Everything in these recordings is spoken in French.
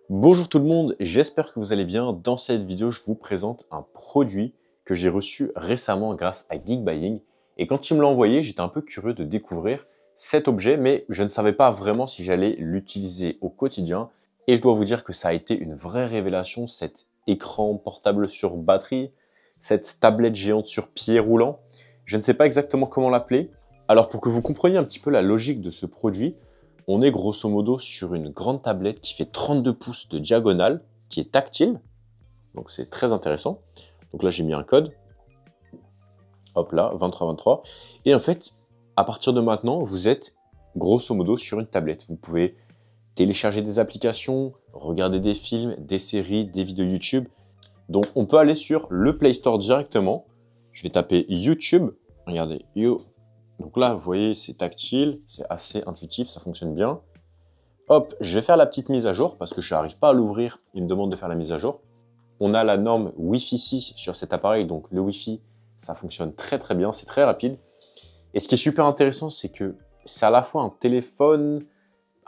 Bonjour tout le monde, j'espère que vous allez bien. Dans cette vidéo, je vous présente un produit que j'ai reçu récemment grâce à Geekbuying. Et quand il me l'a envoyé, j'étais un peu curieux de découvrir cet objet, mais je ne savais pas vraiment si j'allais l'utiliser au quotidien. Et je dois vous dire que ça a été une vraie révélation, cet écran portable sur batterie, cette tablette géante sur pied roulant. Je ne sais pas exactement comment l'appeler. Alors pour que vous compreniez un petit peu la logique de ce produit, on est grosso modo sur une grande tablette qui fait 32 pouces de diagonale, qui est tactile. Donc c'est très intéressant. Donc là, j'ai mis un code. Hop là, 2323. Et en fait, à partir de maintenant, vous êtes grosso modo sur une tablette. Vous pouvez télécharger des applications, regarder des films, des séries, des vidéos YouTube. Donc on peut aller sur le Play Store directement. Je vais taper YouTube. Regardez, Donc là, vous voyez, c'est tactile, c'est assez intuitif, ça fonctionne bien. Hop, je vais faire la petite mise à jour parce que je n'arrive pas à l'ouvrir. Il me demande de faire la mise à jour. On a la norme Wi-Fi 6 sur cet appareil, donc le Wi-Fi, ça fonctionne très très bien, c'est très rapide. Et ce qui est super intéressant, c'est que c'est à la fois un téléphone,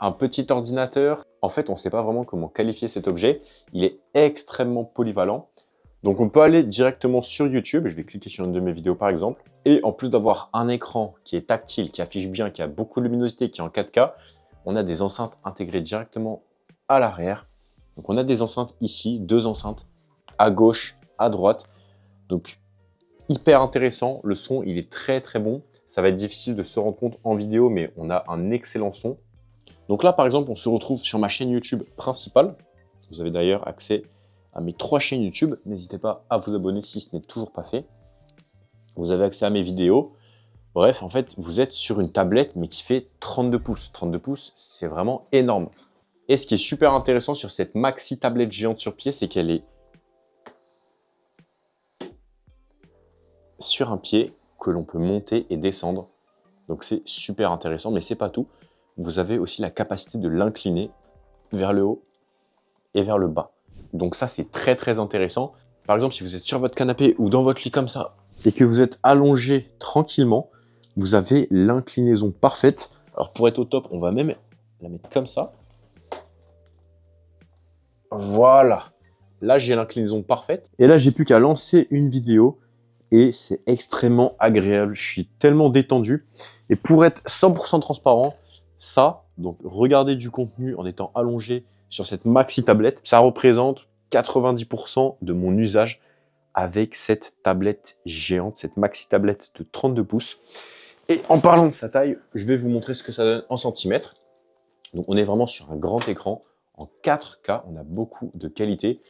un petit ordinateur. En fait, on ne sait pas vraiment comment qualifier cet objet. Il est extrêmement polyvalent. Donc on peut aller directement sur YouTube, je vais cliquer sur une de mes vidéos par exemple, et en plus d'avoir un écran qui est tactile, qui affiche bien, qui a beaucoup de luminosité, qui est en 4K, on a des enceintes intégrées directement à l'arrière. Donc on a des enceintes ici, deux enceintes, à gauche, à droite. Donc hyper intéressant, le son il est très très bon. Ça va être difficile de se rendre compte en vidéo, mais on a un excellent son. Donc là par exemple, on se retrouve sur ma chaîne YouTube principale. Vous avez d'ailleurs accès à mes 3 chaînes YouTube. N'hésitez pas à vous abonner si ce n'est toujours pas fait. Vous avez accès à mes vidéos. Bref, en fait, vous êtes sur une tablette, mais qui fait 32 pouces. 32 pouces, c'est vraiment énorme. Et ce qui est super intéressant sur cette maxi tablette géante sur pied, c'est qu'elle est sur un pied que l'on peut monter et descendre. Donc c'est super intéressant, mais c'est pas tout. Vous avez aussi la capacité de l'incliner vers le haut et vers le bas. Donc ça, c'est très très intéressant. Par exemple, si vous êtes sur votre canapé ou dans votre lit comme ça et que vous êtes allongé tranquillement, vous avez l'inclinaison parfaite. Alors pour être au top, on va même la mettre comme ça. Voilà. Là, j'ai l'inclinaison parfaite. Et là, j'ai plus qu'à lancer une vidéo et c'est extrêmement agréable. Je suis tellement détendu. Et pour être 100% transparent, ça, donc regarder du contenu en étant allongé sur cette maxi tablette, ça représente 90% de mon usage avec cette tablette géante, cette maxi tablette de 32 pouces. Et en parlant de sa taille, je vais vous montrer ce que ça donne en centimètres. Donc on est vraiment sur un grand écran en 4K, on a beaucoup de qualité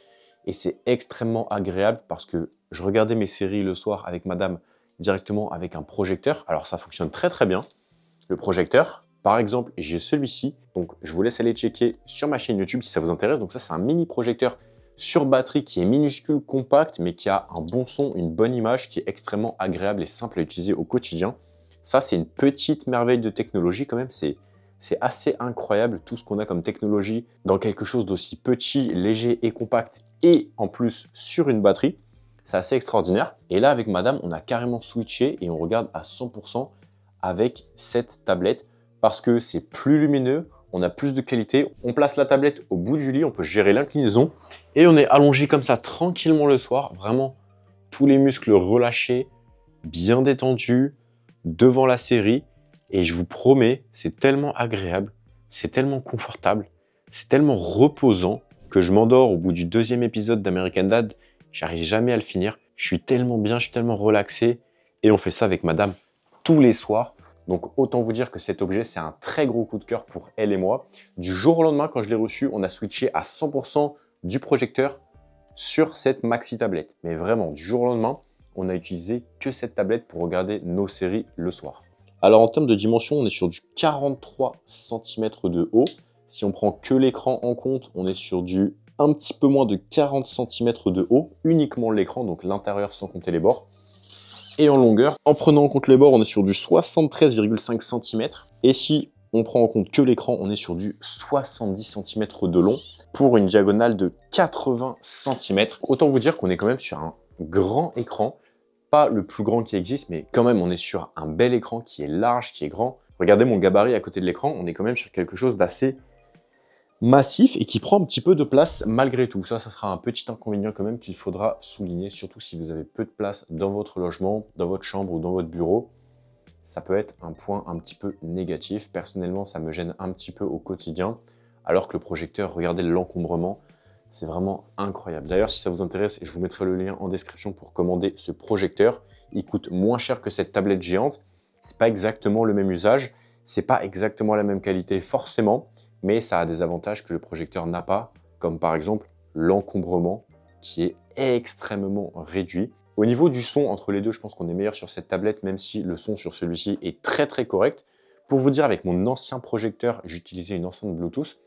et c'est extrêmement agréable parce que je regardais mes séries le soir avec madame directement avec un projecteur. Alors ça fonctionne très très bien, le projecteur. Par exemple, j'ai celui-ci, donc je vous laisse aller checker sur ma chaîne YouTube si ça vous intéresse. Donc ça, c'est un mini projecteur sur batterie qui est minuscule, compact, mais qui a un bon son, une bonne image, qui est extrêmement agréable et simple à utiliser au quotidien. Ça, c'est une petite merveille de technologie quand même. C'est assez incroyable tout ce qu'on a comme technologie dans quelque chose d'aussi petit, léger et compact et en plus sur une batterie. C'est assez extraordinaire. Et là, avec madame, on a carrément switché et on regarde à 100% avec cette tablette parce que c'est plus lumineux, on a plus de qualité. On place la tablette au bout du lit, on peut gérer l'inclinaison et on est allongé comme ça tranquillement le soir. Vraiment, tous les muscles relâchés, bien détendus devant la série. Et je vous promets, c'est tellement agréable, c'est tellement confortable, c'est tellement reposant que je m'endors au bout du 2e épisode d'American Dad. J'arrive jamais à le finir. Je suis tellement bien, je suis tellement relaxé. Et on fait ça avec madame tous les soirs. Donc autant vous dire que cet objet, c'est un très gros coup de cœur pour elle et moi. Du jour au lendemain, quand je l'ai reçu, on a switché à 100% du projecteur sur cette maxi tablette. Mais vraiment, du jour au lendemain, on a utilisé que cette tablette pour regarder nos séries le soir. Alors en termes de dimension, on est sur du 43 cm de haut. Si on prend que l'écran en compte, on est sur du un petit peu moins de 40 cm de haut, uniquement l'écran, donc l'intérieur sans compter les bords. Et en longueur, en prenant en compte les bords, on est sur du 73,5 cm. Et si on prend en compte que l'écran, on est sur du 70 cm de long pour une diagonale de 80 cm. Autant vous dire qu'on est quand même sur un grand écran. Pas le plus grand qui existe, mais quand même, on est sur un bel écran qui est large, qui est grand. Regardez mon gabarit à côté de l'écran, on est quand même sur quelque chose d'assez massif et qui prend un petit peu de place malgré tout. Ça sera un petit inconvénient quand même qu'il faudra souligner, surtout si vous avez peu de place dans votre logement, dans votre chambre ou dans votre bureau. Ça peut être un point un petit peu négatif. Personnellement, ça me gêne un petit peu au quotidien, alors que le projecteur, regardez l'encombrement, c'est vraiment incroyable. D'ailleurs, si ça vous intéresse, je vous mettrai le lien en description pour commander ce projecteur. Il coûte moins cher que cette tablette géante. C'est pas exactement le même usage, c'est pas exactement la même qualité forcément, mais ça a des avantages que le projecteur n'a pas, comme par exemple l'encombrement qui est extrêmement réduit. Au niveau du son, entre les deux, je pense qu'on est meilleur sur cette tablette, même si le son sur celui-ci est très correct. Pour vous dire, avec mon ancien projecteur, j'utilisais une enceinte Bluetooth.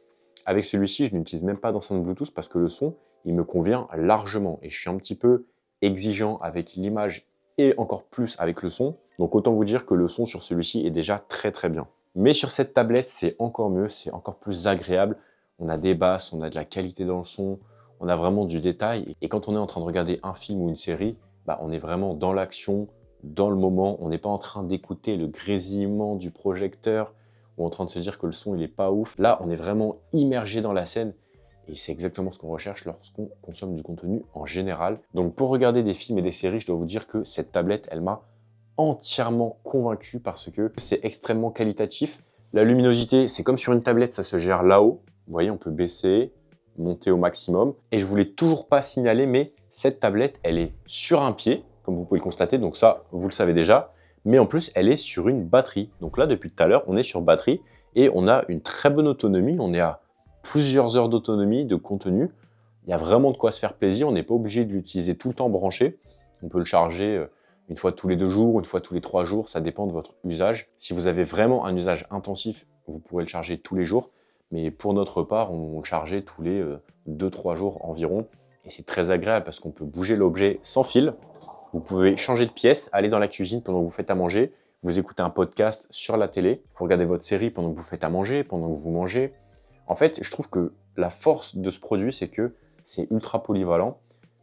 Avec celui-ci, je n'utilise même pas d'enceinte Bluetooth parce que le son, il me convient largement. Et je suis un petit peu exigeant avec l'image et encore plus avec le son. Donc autant vous dire que le son sur celui-ci est déjà très bien. Mais sur cette tablette, c'est encore mieux, c'est encore plus agréable. On a des basses, on a de la qualité dans le son, on a vraiment du détail. Et quand on est en train de regarder un film ou une série, bah, on est vraiment dans l'action, dans le moment. On n'est pas en train d'écouter le grésillement du projecteur ou en train de se dire que le son il est pas ouf. Là, on est vraiment immergé dans la scène et c'est exactement ce qu'on recherche lorsqu'on consomme du contenu en général. Donc pour regarder des films et des séries, je dois vous dire que cette tablette, elle m'a entièrement convaincu parce que c'est extrêmement qualitatif. La luminosité, c'est comme sur une tablette, ça se gère là-haut. Vous voyez, on peut baisser, monter au maximum. Et je voulais toujours pas signaler, mais cette tablette, elle est sur un pied, comme vous pouvez le constater. Donc ça, vous le savez déjà. Mais en plus, elle est sur une batterie. Donc là, depuis tout à l'heure, on est sur batterie et on a une très bonne autonomie. On est à plusieurs heures d'autonomie, de contenu. Il y a vraiment de quoi se faire plaisir. On n'est pas obligé de l'utiliser tout le temps branché. On peut le charger une fois tous les 2 jours, une fois tous les 3 jours. Ça dépend de votre usage. Si vous avez vraiment un usage intensif, vous pourrez le charger tous les jours. Mais pour notre part, on le chargeait tous les 2-3 jours environ. Et c'est très agréable parce qu'on peut bouger l'objet sans fil. Vous pouvez changer de pièce, aller dans la cuisine pendant que vous faites à manger, vous écoutez un podcast sur la télé, vous regardez votre série pendant que vous faites à manger, pendant que vous mangez. En fait, je trouve que la force de ce produit, c'est que c'est ultra polyvalent,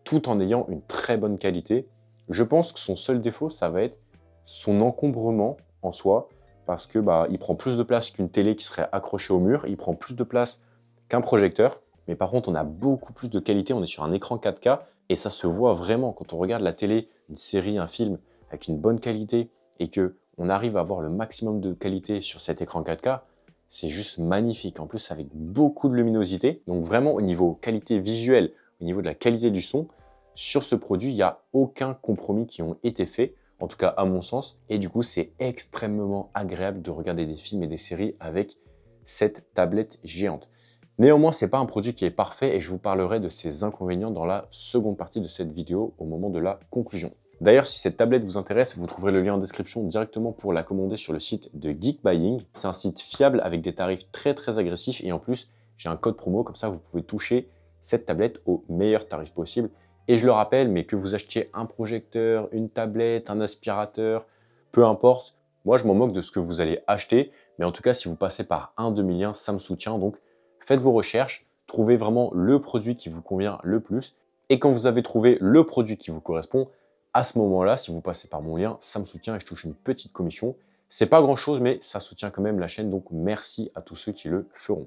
tout en ayant une très bonne qualité. Je pense que son seul défaut, ça va être son encombrement en soi, parce que il prend plus de place qu'une télé qui serait accrochée au mur, il prend plus de place qu'un projecteur, mais par contre, on a beaucoup plus de qualité, on est sur un écran 4K, et ça se voit vraiment quand on regarde la télé, une série, un film avec une bonne qualité et qu'on arrive à avoir le maximum de qualité sur cet écran 4K, c'est juste magnifique. En plus, avec beaucoup de luminosité. Donc vraiment, au niveau qualité visuelle, au niveau de la qualité du son, sur ce produit, il n'y a aucun compromis qui ont été faits, en tout cas à mon sens. Et du coup, c'est extrêmement agréable de regarder des films et des séries avec cette tablette géante. Néanmoins, ce n'est pas un produit qui est parfait et je vous parlerai de ses inconvénients dans la seconde partie de cette vidéo au moment de la conclusion. D'ailleurs, si cette tablette vous intéresse, vous trouverez le lien en description directement pour la commander sur le site de Geek Buying. C'est un site fiable avec des tarifs très agressifs et en plus, j'ai un code promo, comme ça vous pouvez toucher cette tablette au meilleur tarif possible. Et je le rappelle, mais que vous achetiez un projecteur, une tablette, un aspirateur, peu importe, moi je m'en moque de ce que vous allez acheter, mais en tout cas, si vous passez par un de mes liens, ça me soutient. Donc, faites vos recherches, trouvez vraiment le produit qui vous convient le plus. Et quand vous avez trouvé le produit qui vous correspond, à ce moment-là, si vous passez par mon lien, ça me soutient et je touche une petite commission. C'est pas grand-chose, mais ça soutient quand même la chaîne. Donc, merci à tous ceux qui le feront.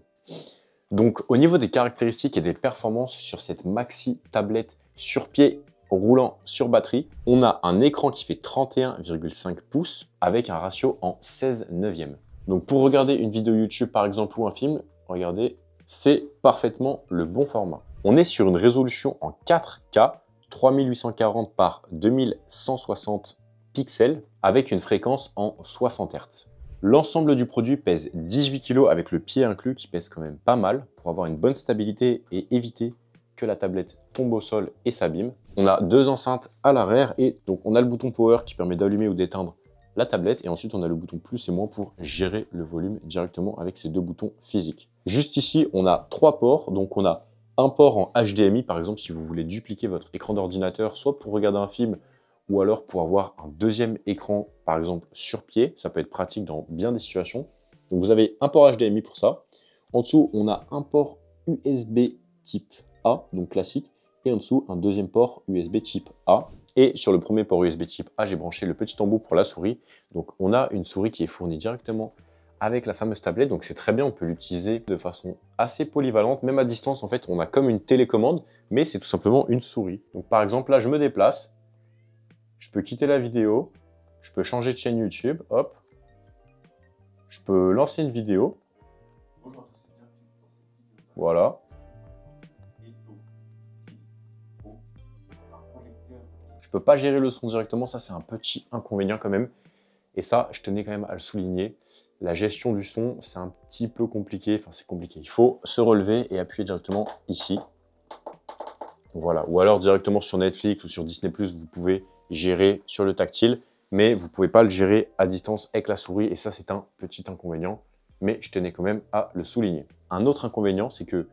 Donc, au niveau des caractéristiques et des performances sur cette maxi tablette sur pied roulant sur batterie, on a un écran qui fait 31,5 pouces avec un ratio en 16/9. Donc, pour regarder une vidéo YouTube, par exemple, ou un film, regardez, c'est parfaitement le bon format. On est sur une résolution en 4K, 3840 par 2160 pixels, avec une fréquence en 60 Hz. L'ensemble du produit pèse 18 kg avec le pied inclus, qui pèse quand même pas mal, pour avoir une bonne stabilité et éviter que la tablette tombe au sol et s'abîme. On a 2 enceintes à l'arrière et donc on a le bouton power qui permet d'allumer ou d'éteindre la tablette et ensuite on a le bouton plus et moins pour gérer le volume directement avec ces 2 boutons physiques. Juste ici, on a 3 ports, donc on a un port en HDMI par exemple si vous voulez dupliquer votre écran d'ordinateur, soit pour regarder un film ou alors pour avoir un deuxième écran par exemple sur pied, ça peut être pratique dans bien des situations. Donc vous avez un port HDMI pour ça. En dessous, on a un port USB type A, donc classique, et en dessous un deuxième port USB type A. Et sur le premier port USB type A, j'ai branché le petit embout pour la souris. Donc on a une souris qui est fournie directement avec la fameuse tablette. Donc c'est très bien, on peut l'utiliser de façon assez polyvalente. Même à distance, en fait, on a comme une télécommande, mais c'est tout simplement une souris. Donc par exemple, là, je me déplace, je peux quitter la vidéo, je peux changer de chaîne YouTube, hop. Je peux lancer une vidéo. Voilà. Je peux pas gérer le son directement, ça c'est un petit inconvénient quand même. Et ça, je tenais quand même à le souligner. La gestion du son, c'est un petit peu compliqué. Enfin, c'est compliqué. Il faut se relever et appuyer directement ici. Voilà. Ou alors directement sur Netflix ou sur Disney+, vous pouvez gérer sur le tactile. Mais vous ne pouvez pas le gérer à distance avec la souris. Et ça, c'est un petit inconvénient. Mais je tenais quand même à le souligner. Un autre inconvénient, c'est que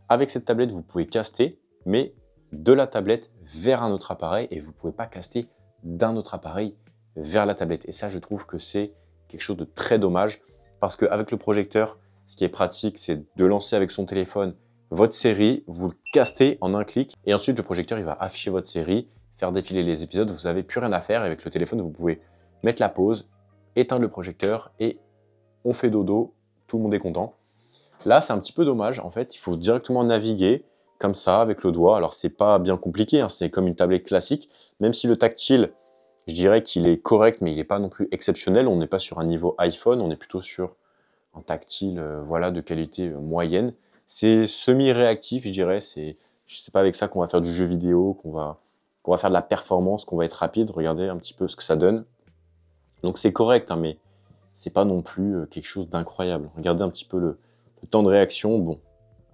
avec cette tablette, vous pouvez caster, mais de la tablette vers un autre appareil. Et vous ne pouvez pas caster d'un autre appareil vers la tablette. Et ça, je trouve que c'est quelque chose de très dommage parce qu'avec le projecteur, ce qui est pratique, c'est de lancer avec son téléphone votre série, vous le castez en un clic et ensuite le projecteur, il va afficher votre série, faire défiler les épisodes, vous n'avez plus rien à faire. Avec le téléphone, vous pouvez mettre la pause, éteindre le projecteur et on fait dodo, tout le monde est content. Là, c'est un petit peu dommage. En fait, il faut directement naviguer comme ça avec le doigt. Alors, c'est pas bien compliqué, hein, c'est comme une tablette classique, même si le tactile, je dirais qu'il est correct, mais il n'est pas non plus exceptionnel. On n'est pas sur un niveau iPhone, on est plutôt sur un tactile voilà, de qualité moyenne. C'est semi-réactif, je dirais. C'est pas avec ça qu'on va faire du jeu vidéo, qu'on va faire de la performance, qu'on va être rapide. Regardez un petit peu ce que ça donne. Donc c'est correct, hein, mais c'est pas non plus quelque chose d'incroyable. Regardez un petit peu le temps de réaction. Bon,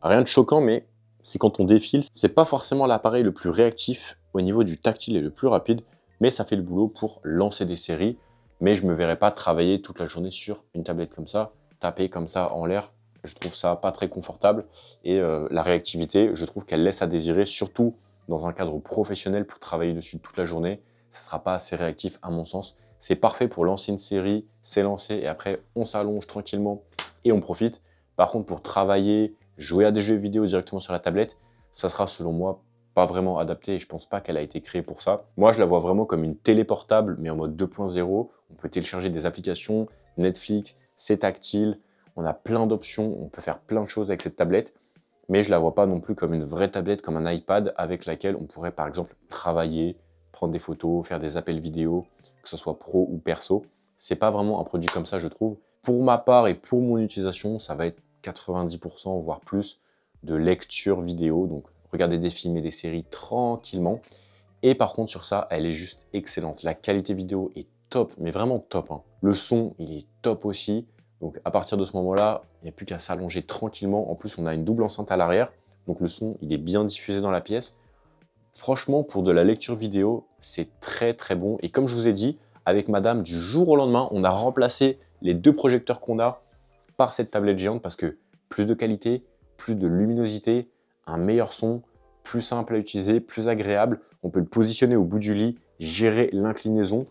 rien de choquant, mais c'est quand on défile. C'est pas forcément l'appareil le plus réactif au niveau du tactile et le plus rapide, mais ça fait le boulot pour lancer des séries. Mais je ne me verrais pas travailler toute la journée sur une tablette comme ça, taper comme ça en l'air. Je trouve ça pas très confortable. Et la réactivité, je trouve qu'elle laisse à désirer, surtout dans un cadre professionnel pour travailler dessus toute la journée. Ça ne sera pas assez réactif à mon sens. C'est parfait pour lancer une série, c'est lancé et après on s'allonge tranquillement et on profite. Par contre, pour travailler, jouer à des jeux vidéo directement sur la tablette, ça sera selon moi pas vraiment adapté et je pense pas qu'elle a été créée pour ça. Moi, je la vois vraiment comme une télé portable, mais en mode 2.0. On peut télécharger des applications, Netflix, c'est tactile, on a plein d'options, on peut faire plein de choses avec cette tablette, mais je la vois pas non plus comme une vraie tablette, comme un iPad avec laquelle on pourrait par exemple travailler, prendre des photos, faire des appels vidéo, que ce soit pro ou perso. C'est pas vraiment un produit comme ça, je trouve. Pour ma part et pour mon utilisation, ça va être 90% voire plus de lecture vidéo, donc regarder des films et des séries tranquillement. Et par contre sur ça, elle est juste excellente. La qualité vidéo est top, mais vraiment top, hein. Le son, il est top aussi. Donc à partir de ce moment-là, il n'y a plus qu'à s'allonger tranquillement. En plus, on a une double enceinte à l'arrière, donc le son, il est bien diffusé dans la pièce. Franchement, pour de la lecture vidéo, c'est très très bon. Et comme je vous ai dit, avec madame, du jour au lendemain, on a remplacé les deux projecteurs qu'on a par cette tablette géante parce que plus de qualité, plus de luminosité, un meilleur son, plus simple à utiliser, plus agréable. On peut le positionner au bout du lit, gérer l'inclinaison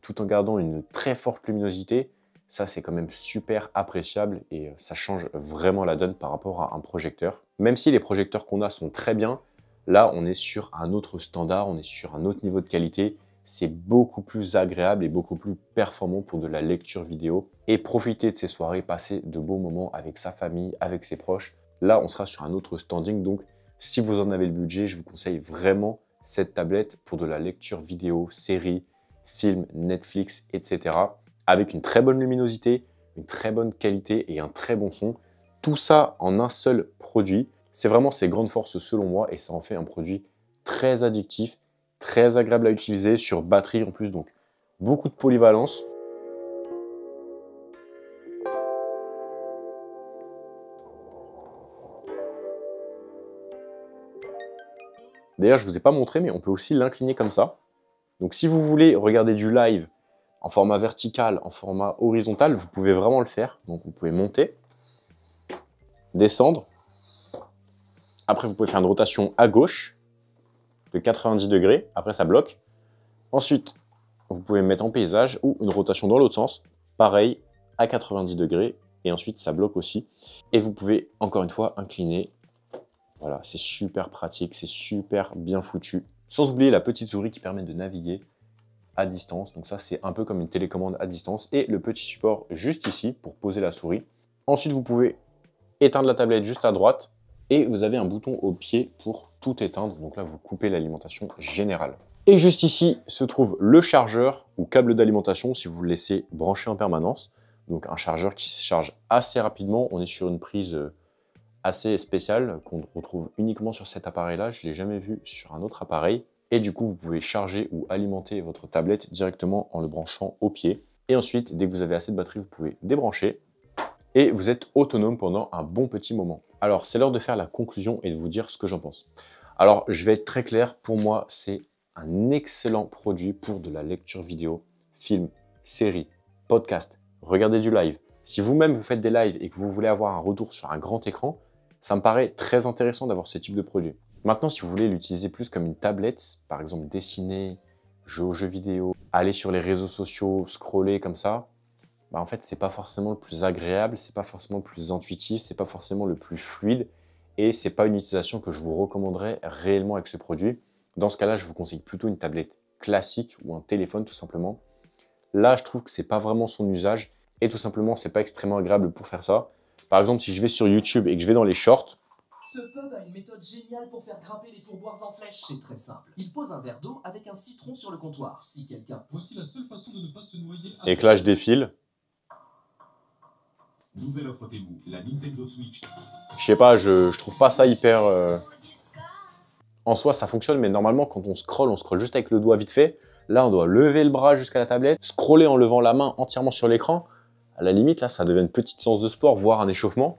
tout en gardant une très forte luminosité. Ça, c'est quand même super appréciable et ça change vraiment la donne par rapport à un projecteur. Même si les projecteurs qu'on a sont très bien, là, on est sur un autre standard, on est sur un autre niveau de qualité. C'est beaucoup plus agréable et beaucoup plus performant pour de la lecture vidéo et profiter de ces soirées, passer de beaux moments avec sa famille, avec ses proches. Là, on sera sur un autre standing. Donc, si vous en avez le budget, je vous conseille vraiment cette tablette pour de la lecture vidéo, séries, films, Netflix, etc. Avec une très bonne luminosité, une très bonne qualité et un très bon son. Tout ça en un seul produit. C'est vraiment ses grandes forces selon moi et ça en fait un produit très addictif, très agréable à utiliser sur batterie en plus, donc beaucoup de polyvalence. D'ailleurs, je ne vous ai pas montré, mais on peut aussi l'incliner comme ça. Donc si vous voulez regarder du live en format vertical, en format horizontal, vous pouvez vraiment le faire. Donc vous pouvez monter, descendre. Après, vous pouvez faire une rotation à gauche de 90 degrés. Après, ça bloque. Ensuite, vous pouvez mettre en paysage ou une rotation dans l'autre sens. Pareil, à 90 degrés. Et ensuite, ça bloque aussi. Et vous pouvez, encore une fois, incliner. Voilà, c'est super pratique, c'est super bien foutu. Sans oublier la petite souris qui permet de naviguer à distance. Donc ça, c'est un peu comme une télécommande à distance. Et le petit support juste ici pour poser la souris. Ensuite, vous pouvez éteindre la tablette juste à droite. Et vous avez un bouton au pied pour tout éteindre. Donc là, vous coupez l'alimentation générale. Et juste ici se trouve le chargeur ou câble d'alimentation si vous le laissez brancher en permanence. Donc un chargeur qui se charge assez rapidement. On est sur une prise assez spéciale qu'on retrouve uniquement sur cet appareil-là. Je ne l'ai jamais vu sur un autre appareil. Et du coup, vous pouvez charger ou alimenter votre tablette directement en le branchant au pied. Et ensuite, dès que vous avez assez de batterie, vous pouvez débrancher. Et vous êtes autonome pendant un bon petit moment. Alors, c'est l'heure de faire la conclusion et de vous dire ce que j'en pense. Alors, je vais être très clair. Pour moi, c'est un excellent produit pour de la lecture vidéo, film, série, podcast, regarder du live. Si vous-même vous faites des lives et que vous voulez avoir un retour sur un grand écran, ça me paraît très intéressant d'avoir ce type de produit. Maintenant, si vous voulez l'utiliser plus comme une tablette, par exemple dessiner, jouer aux jeux vidéo, aller sur les réseaux sociaux, scroller comme ça, bah en fait, c'est pas forcément le plus agréable, c'est pas forcément le plus intuitif, c'est pas forcément le plus fluide et c'est pas une utilisation que je vous recommanderais réellement avec ce produit. Dans ce cas-là, je vous conseille plutôt une tablette classique ou un téléphone tout simplement. Là, je trouve que c'est pas vraiment son usage et tout simplement, c'est pas extrêmement agréable pour faire ça. Par exemple, si je vais sur YouTube et que je vais dans les shorts, ce pub a une méthode géniale pour faire grimper les pourboires en flèche. C'est très simple. Il pose un verre d'eau avec un citron sur le comptoir. Si quelqu'un... Voici la seule façon de ne pas se noyer. Et que là, je défile. Nouvelle offre Temu, la Nintendo Switch. Je sais pas, je trouve pas ça hyper... En soi, ça fonctionne, mais normalement, quand on scrolle juste avec le doigt vite fait. Là, on doit lever le bras jusqu'à la tablette, scroller en levant la main entièrement sur l'écran. À la limite, là, ça devient une petite séance de sport, voire un échauffement.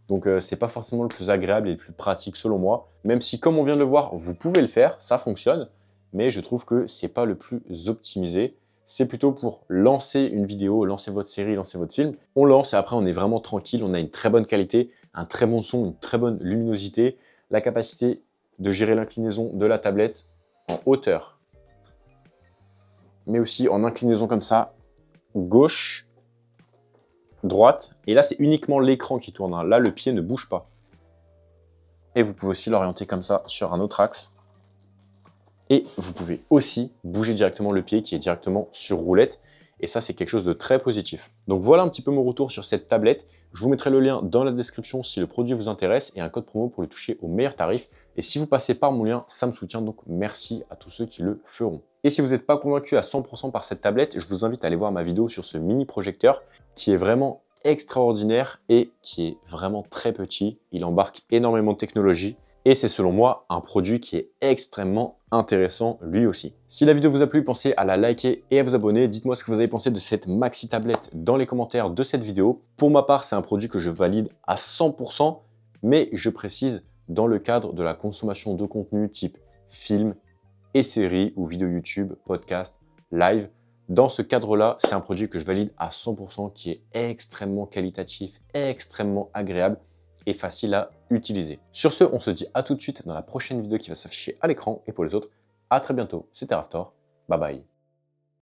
Donc, c'est pas forcément le plus agréable et le plus pratique selon moi. Même si, comme on vient de le voir, vous pouvez le faire, ça fonctionne. Mais je trouve que c'est pas le plus optimisé. C'est plutôt pour lancer une vidéo, lancer votre série, lancer votre film. On lance et après, on est vraiment tranquille. On a une très bonne qualité, un très bon son, une très bonne luminosité, la capacité de gérer l'inclinaison de la tablette en hauteur, mais aussi en inclinaison comme ça, gauche, droite. Et là, c'est uniquement l'écran qui tourne. Là, le pied ne bouge pas. Et vous pouvez aussi l'orienter comme ça sur un autre axe. Et vous pouvez aussi bouger directement le pied qui est directement sur roulette. Et ça, c'est quelque chose de très positif. Donc voilà un petit peu mon retour sur cette tablette. Je vous mettrai le lien dans la description si le produit vous intéresse et un code promo pour le toucher au meilleur tarif. Et si vous passez par mon lien, ça me soutient, donc merci à tous ceux qui le feront. Et si vous n'êtes pas convaincu à 100% par cette tablette, je vous invite à aller voir ma vidéo sur ce mini projecteur qui est vraiment extraordinaire et qui est vraiment très petit. Il embarque énormément de technologie. Et c'est selon moi un produit qui est extrêmement intéressant lui aussi. Si la vidéo vous a plu, pensez à la liker et à vous abonner. Dites-moi ce que vous avez pensé de cette maxi tablette dans les commentaires de cette vidéo. Pour ma part, c'est un produit que je valide à 100%, mais je précise dans le cadre de la consommation de contenu type film et séries ou vidéos YouTube, podcast, live. Dans ce cadre-là, c'est un produit que je valide à 100%, qui est extrêmement qualitatif, extrêmement agréable et facile à utiliser. Sur ce, on se dit à tout de suite dans la prochaine vidéo qui va s'afficher à l'écran. Et pour les autres, à très bientôt. C'était Raftor. Bye bye.